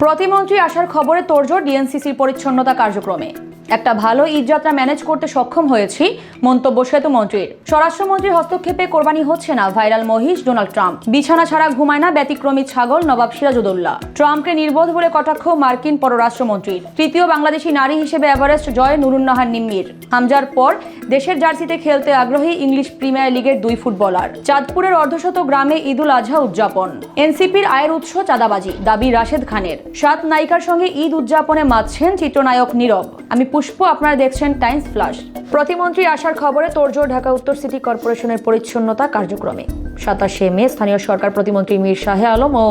প্রতিমন্ত্রী আসার খবরে তোড়জোড় ডিএনসিসির পরিচ্ছন্নতা কার্যক্রমে। একটা ভালো ঈদযাত্রা ম্যানেজ করতে সক্ষম হয়েছি, মন্তব্য সেতুমন্ত্রীর। স্বরাষ্ট্রমন্ত্রীর হস্তক্ষেপে কোরবানি হচ্ছে না ভাইরাল মহিষ ডোনাল্ড ট্রাম্প। বিছানা ছাড়া ঘুমায় না ব্যতিক্রমী ছাগল নবাব সিরাজউদ্দৌলা। ট্রাম্পকে নির্বোধ বলে কটাক্ষ মার্কিন পররাষ্ট্রমন্ত্রীর। তৃতীয় বাংলাদেশি নারী হিসেবে এভারেস্ট জয় নুরুন্নাহার নিম্মির। হামজার পর দেশের জার্সিতে খেলতে আগ্রহী ইংলিশ প্রিমিয়ার লিগের দুই ফুটবলার। চাঁদপুরের অর্ধশত গ্রামে ঈদুল আজহা উদযাপন। এনসিপির আয়ের উৎস চাঁদাবাজি, দাবি রাশেদ খানের। 7 নায়িকার সঙ্গে ঈদ উদযাপনে মাতছেন চিত্রনায়ক নীরব। আমি পুষ্প, আপনারা দেখছেন টাইমস ফ্ল্যাশ। প্রতিমন্ত্রী আসার খবরে তোড়জোড় ঢাকা উত্তর সিটি কর্পোরেশনের পরিচ্ছন্নতা কার্যক্রমে। 27 মে স্থানীয় সরকার প্রতিমন্ত্রী মীর শাহে আলম ও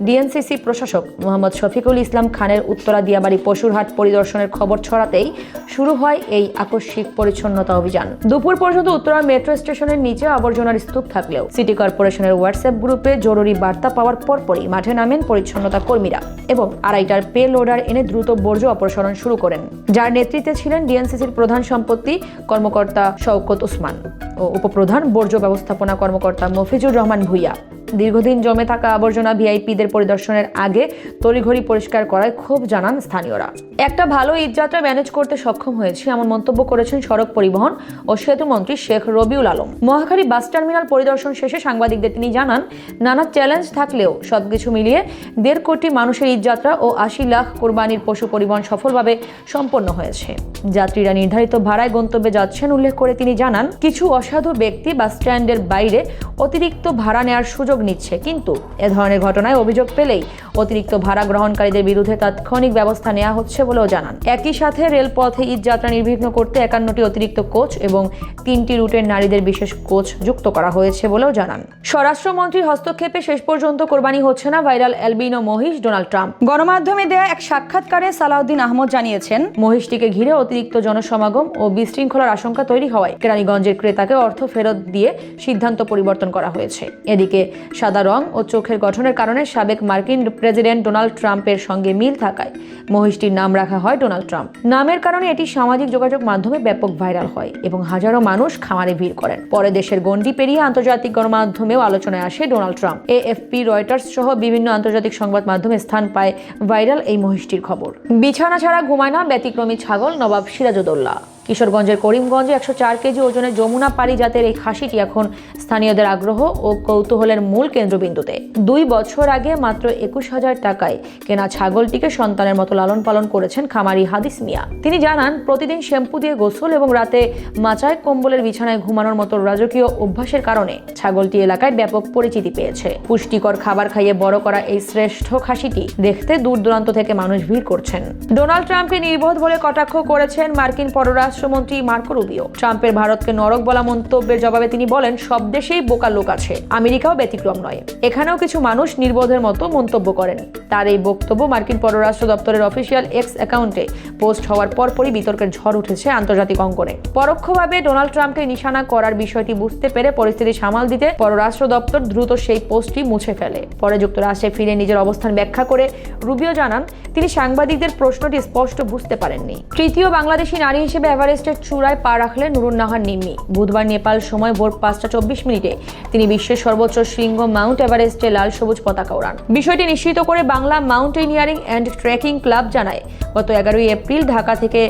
ডিএনসিসি প্রশাসক মোহাম্মদ শফিকুল ইসলাম খানের উত্তরা দিয়াবাড়ি পশুরহাট পরিদর্শনের খবর ছড়াতেই শুরু হয় এই আকস্মিক পরিচ্ছন্নতা অভিযান। দুপুর পর্যন্ত উত্তরা মেট্রো স্টেশনের নিচে আবর্জনার স্তূপ থাকলেও সিটি কর্পোরেশনের হোয়াটসঅ্যাপ গ্রুপে জরুরি বার্তা পাওয়ার পরপরই মাঠে নামেন পরিচ্ছন্নতা কর্মীরা এবং 2.5টার পে লোডার এনে দ্রুত বর্জ্য অপসারণ শুরু করেন, যার নেতৃত্বে ছিলেন ডিএনসিসির প্রধান সম্পত্তি কর্মকর্তা শওকত ওসমান ও উপপ্রধান বর্জ্য ব্যবস্থাপনা কর্মকর্তা মফিজুর রহমান ভুইয়া। দীর্ঘদিন জমে থাকা আবর্জনা ভিআইপিদের পরিদর্শনের আগে তড়িঘড়ি পরিষ্কার করায় ক্ষোভ জানান স্থানীয়রা। একটা ভালো ঈদযাত্রা ম্যানেজ করতে সক্ষম হয়েছে এমন মন্তব্য করেছেন সড়ক পরিবহন ও সেতুমন্ত্রী শেখ রবিউল আলম। মহাখালী বাস টার্মিনাল পরিদর্শন শেষে সাংবাদিকদের তিনি জানান, নানা চ্যালেঞ্জ থাকলেও সবকিছু মিলিয়ে 1.5 কোটি মানুষের ঈদযাত্রা ও 80 লাখ কোরবানির পশু পরিবহন সফলভাবে সম্পন্ন হয়েছে। যাত্রীরা নির্ধারিত ভাড়ায় গন্তব্যে যাচ্ছেন উল্লেখ করে তিনি জানান, কিছু অসাধু ব্যক্তি বাস স্ট্যান্ডের বাইরে অতিরিক্ত ভাড়া নেওয়ার সুযোগ নিচ্ছে, কিন্তু এ ধরনের ঘটনায় অভিযোগ পেলেই অতিরিক্ত ভাড়া গ্রহণকারীদের বিরুদ্ধে তাৎক্ষণিক ব্যবস্থা নেওয়া হচ্ছে বলেও জানান। একই সাথে রেলপথে ঈদযাত্রা নির্বিঘ্ন করতে 51টি অতিরিক্ত কোচ এবং 3টি রুটের নারীদের বিশেষ কোচ যুক্ত করা হয়েছে বলেও জানান। স্বরাষ্ট্রমন্ত্রীর হস্তক্ষেপে শেষ পর্যন্ত কোরবানি হচ্ছে না ভাইরাল অ্যালবিনো মহিষ ডোনাল্ড ট্রাম্প। গণমাধ্যমে দেয়া এক সাক্ষাৎকারে সালাউদ্দিন আহমদ জানিয়েছেন, মহিষটিকে ঘিরে অতিরিক্ত জনসমাগম ও বিশৃঙ্খলার আশঙ্কা তৈরি হওয়ায় কেরানীগঞ্জের ক্রেতাকে অর্থ ফেরত দিয়ে সিদ্ধান্ত পরিবর্তন করা হয়েছে। এদিকে সাদা রং ও চোখের গঠনের কারণে সাবেক মার্কিন প্রেসিডেন্ট ডোনাল্ড ট্রাম্পের সঙ্গে মিল থাকায় মহিষটির নাম রাখা হয় ডোনাল্ড ট্রাম্প। নামের কারণে এটি সামাজিক যোগাযোগ মাধ্যমে ব্যাপক ভাইরাল হয় এবং হাজারো মানুষ খামারে ভিড় করেন। পরে দেশের গণ্ডি পেরিয়ে আন্তর্জাতিক গণমাধ্যমেও আলোচনায় আসে ডোনাল্ড ট্রাম্প। এএফপি, রয়টার্স সহ বিভিন্ন আন্তর্জাতিক সংবাদ মাধ্যমে স্থান পায় ভাইরাল এই মহিষটির খবর। বিছানা ছাড়া ঘুমায় না ব্যতিক্রমী ছাগল নবাব সিরাজউদ্দৌলা। কিশোরগঞ্জের করিমগঞ্জে 104 কেজি ওজনের যমুনা পারি জাতের এই খাসিটি এখন স্থানীয়দের আগ্রহ ও কৌতূহলের মূল কেন্দ্রবিন্দুতে। 2 বছর আগে মাত্র 21,000 টাকায় কেনা ছাগলটিকে সন্তানের মতো লালন পালন করেছেন খামারি হাদিস মিয়া। তিনি জানান, প্রতিদিন শ্যাম্পু দিয়ে গোসল এবং রাতে মাচায় কম্বলের বিছানায় ঘুমানোর মতো রাজকীয় অভ্যাসের কারণে ছাগলটি এলাকায় ব্যাপক পরিচিতি পেয়েছে। পুষ্টিকর খাবার খাইয়ে বড় করা এই শ্রেষ্ঠ খাসিটি দেখতে দূর দূরান্ত থেকে মানুষ ভিড় করছেন। ডোনাল্ড ট্রাম্পকে নির্বোধ বলে কটাক্ষ করেছেন মার্কিন পররাষ্ট্রমন্ত্রী মার্কো রুবিও। ট্রাম্পের ভারতকে নরক বলা মন্তব্যের জবাবে তিনি বলেন, সব দেশেই বোকা লোক আছে, আমেরিকাও ব্যতিক্রম নয়। এখানেও কিছু মানুষ নির্বোধের মতো মন্তব্য করেন। তার এই বক্তব্য মার্কিন পররাষ্ট্র দপ্তরের অফিসিয়াল এক্স অ্যাকাউন্টে পোস্ট হওয়ার পরপরই বিতর্কের ঝড় উঠেছে আন্তর্জাতিক অঙ্গনে। পরোক্ষভাবে ডোনাল্ড ট্রাম্পকে নিশানা করার বিষয়টি বুঝতে পেরে পরিস্থিতি সামাল দিতে পররাষ্ট্র দপ্তর দ্রুত সেই পোস্টটি মুছে ফেলে। পরে যুক্তরাষ্ট্রে ফিরে নিজের অবস্থান ব্যাখ্যা করে রুবিও জানান, তিনি সাংবাদিকদের প্রশ্নটি স্পষ্ট বুঝতে পারেননি। তৃতীয় বাংলাদেশি নারী হিসেবে এভারেস্টের চূড়ায় পা রাখলেন নুরুন্নাহার নিম্মি। বুধবার নেপাল সময় ভোর 5:24 তিনি বিশ্বের সর্বোচ্চ শৃঙ্গ মাউন্ট এভারেস্টে লাল সবুজ পতাকা ওড়ান। বিষয়টি নিশ্চিত করে Bangla mountaineering and trekking club জানায়, গত 11 এপ্রিল ঢাকা থেকে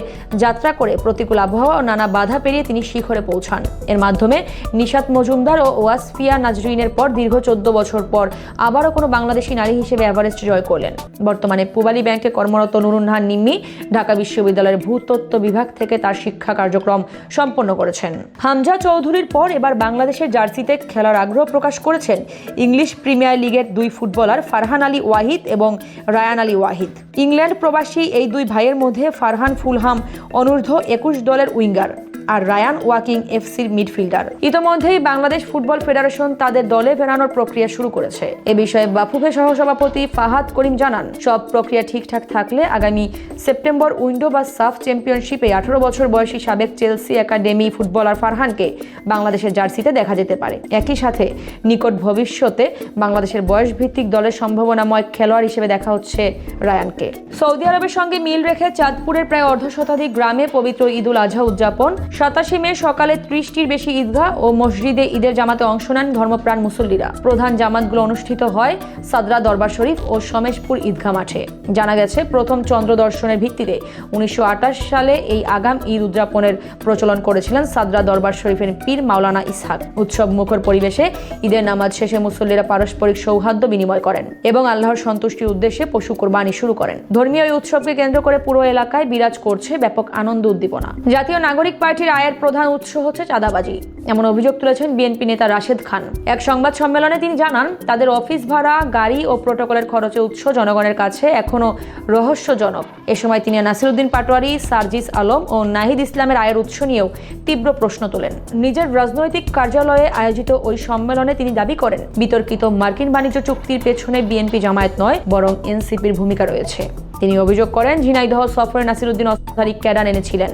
যাত্রা করে প্রতিকূল আবহাওয়া ও নানা বাধা পেরিয়ে তিনি শিখরে পৌঁছান। এর মাধ্যমে নিশাত মজুমদার ও ওয়াসফিয়া নাজরিনের পর দীর্ঘ 14 বছর পর আবারও কোনো বাংলাদেশি নারী হিসেবে এভারেস্ট জয় করলেন। বর্তমানে পূবালী ব্যাংকে কর্মরত নুরুন্নাহার নিম্মি ঢাকা বিশ্ববিদ্যালয়ের ভূতত্ত্ব বিভাগ থেকে তার শিক্ষা কার্যক্রম সম্পন্ন করেছেন। হামজা চৌধুরীর পর এবার বাংলাদেশের জার্সিতে খেলার আগ্রহ প্রকাশ করেছেন ইংলিশ প্রিমিয়ার লিগের 2 ফুটবলার ফারহান আলী ওয়াহিদ এবং রায়ান আলী ওয়াহিদ। ইংল্যান্ড প্রবাসী এই 2 ভাইয়ের মধ্যে ফারহান ফুলহাম অনূর্ধ্ব 21 দলের উইঙ্গার আর রায়ান ওয়াকিং এফসির মিডফিল্ডার। ইতোমধ্যেই বাংলাদেশ ফুটবল ফেডারেশন তাদের দলে ফেরানোর প্রক্রিয়া শুরু করেছে। এ বিষয়ে বাফুফে সহসভাপতি ফাহাদ করিম জানান, সব প্রক্রিয়া ঠিকঠাক থাকলে আগামী সেপ্টেম্বর উইন্ডো বা সাফ চ্যাম্পিয়নশিপে 18 বছর বয়সী সাবেক চেলসি একাডেমি ফুটবলার ফারহানকে বাংলাদেশের জার্সিতে দেখা যেতে পারে। একই সাথে নিকট ভবিষ্যতে বাংলাদেশের বয়সভিত্তিক দলের সম্ভাবনাময় খেলোয়াড় হিসেবে দেখা হচ্ছে রায়ানকে। সৌদি আরবের সঙ্গে মিল রেখে চাঁদপুরের প্রায় অর্ধশতাধিক গ্রামে পবিত্র ঈদুল আজহা উদযাপন। 27 মে সকালে 30টির বেশি ঈদগাহ ও মসজিদে ঈদের জামাতে অংশ নেন ধর্মপ্রাণ মুসল্লিরা। প্রধান জামাতগুলো অনুষ্ঠিত হয় সাদরা দরবার শরীফ ও সমেশপুর ঈদগাহ মাঠে। জানা গেছে, প্রথম চন্দ্র দর্শনের ভিত্তিতে 1928 সালে এই আগাম ঈদ উদযাপনের প্রচলন করেছিলেন সাদরা দরবার শরীফের পীর মাওলানা ইসহাক। উৎসব মুখর পরিবেশে ঈদের নামাজ শেষে মুসল্লিরা পারস্পরিক সৌহার্দ্য বিনিময় করেন এবং আল্লাহর সন্তুষ্টির উদ্দেশ্যে পশু কোরবানি শুরু করেন। ধর্মীয় এই উৎসবকে কেন্দ্র করে পুরো এলাকায় বিরাজ করছে ব্যাপক আনন্দ উদ্দীপনা। জাতীয় নাগরিক পার্টির আয়ের প্রধান উৎস হচ্ছে চাঁদাবাজি, এমন অভিযোগ তুলেছেন বিএনপি নেতা রাশেদ খান। এক সংবাদ সম্মেলনে তিনি জানান, তাদের অফিস ভাড়া, গাড়ি ও প্রোটোকলের খরচের উৎস জনগণের কাছে এখনো রহস্যজনক। এ সময় তিনি নাসিরউদ্দিন পাটোয়ারি, সার্জিস আলম ও নাহিদ ইসলামের আয়ের উৎস নিয়েও তীব্র প্রশ্ন তোলেন। নিজের রাজনৈতিক কার্যালয়ে আয়োজিত ওই সম্মেলনে তিনি দাবি করেন, বিতর্কিত মার্কিন বাণিজ্য চুক্তির পেছনে বিএনপি জামায়াত নয়, বরং এনসিপির ভূমিকা রয়েছে। তিনি অভিযোগ করেন, ঝিনাইদহ সফরে নাসিরউদ্দিন অস্ত্রধারী ক্যাডার এনেছিলেন।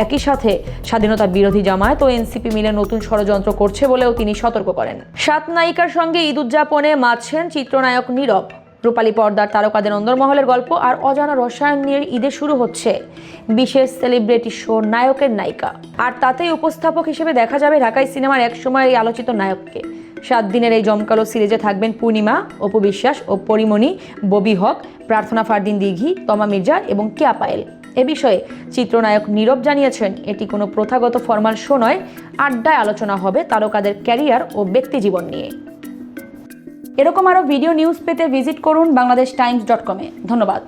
একই সাথে স্বাধীনতা বিরোধী জামায়াত ও এনসিপি মিলে নতুন ষড়যন্ত্র করছে বলেও তিনি সতর্ক করেন। 7 নায়িকার সঙ্গে ঈদ উদযাপনে মাতছেন চিত্রনায়ক নীরব। রূপালী পর্দার তারকাদের অন্দরমহলের গল্প আর অজানা রসায়ন নিয়ে ঈদে শুরু হচ্ছে বিশেষ সেলিব্রিটি শো নায়কের নায়িকা। আর তাতেই উপস্থাপক হিসেবে দেখা যাবে ঢাকাই সিনেমার এক সময়ের আলোচিত নায়ককে। 7 দিনের এই জমকালো সিরিজে থাকবেন পূর্ণিমা, অপু বিশ্বাস ও পরিমণি, ববি হক, প্রার্থনা ফারদিন দিঘি, তমা মির্জা এবং কেয়া পায়েল। এ বিষয়ে চিত্রনায়ক নীরব জানিয়েছেন, এটি কোনো প্রথাগত ফরমাল শো নয়, আড্ডায় আলোচনা হবে তারকাদের ক্যারিয়ার ও ব্যক্তিজীবন নিয়ে। এরকম আরও ভিডিও নিউজ পেতে ভিজিট করুন bangladeshtimes.com-এ। ধন্যবাদ।